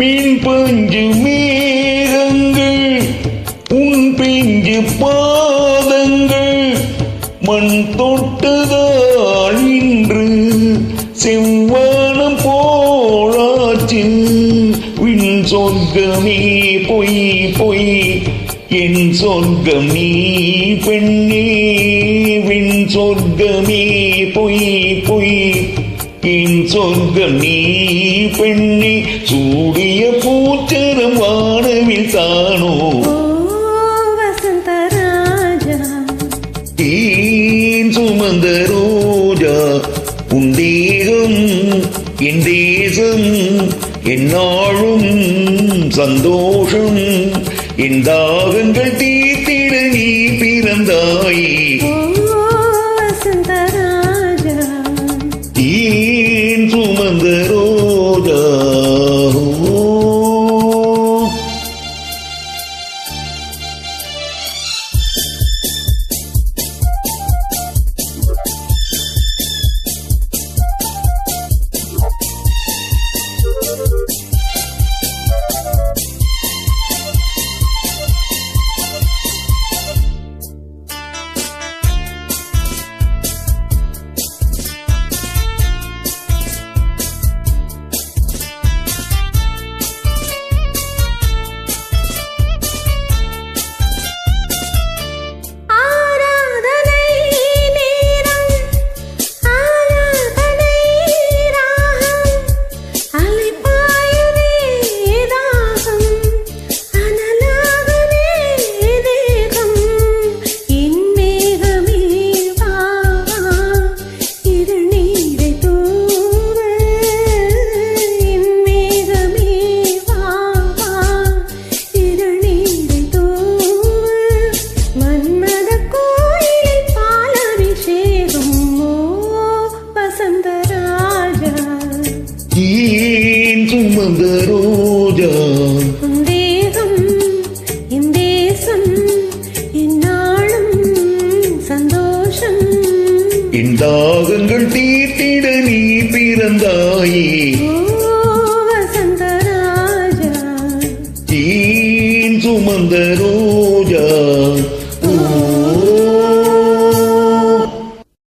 மீன் பஞ்சு மேகங்கள் உன் பிஞ்சு பாதங்கள் மண் தொட்டுதான் இன்று செவ்வானம் போலாச்சு. விண் சொர்க்கமே பொய் பொய் என் சொர்க்கம் நீ பெண்ணே. விண் சொர்க்கமே பொய் பொய் என் சொர்க்கம் நீ பெண்ணே. சூடிய பூச்சரம் வானவில் தானோ ஏன் சுமந்த ரோஜா. உன் தேகம் என் தேசம் என்னாலும் சந்தோஷம். என் தாகங்கள் தீர்த்திட நீ பிறந்தாயே. ஏன் சுமந்த ரோஜா. ஏன் சுமந்த ரோஜா. தேகம் என் தேசம் என்னாலும் சந்தோஷம். என் தாகங்கள் தீர்த்திட நீ பிறந்தாயே. வசந்தராஜா ஏன் சுமந்த ரோஜா.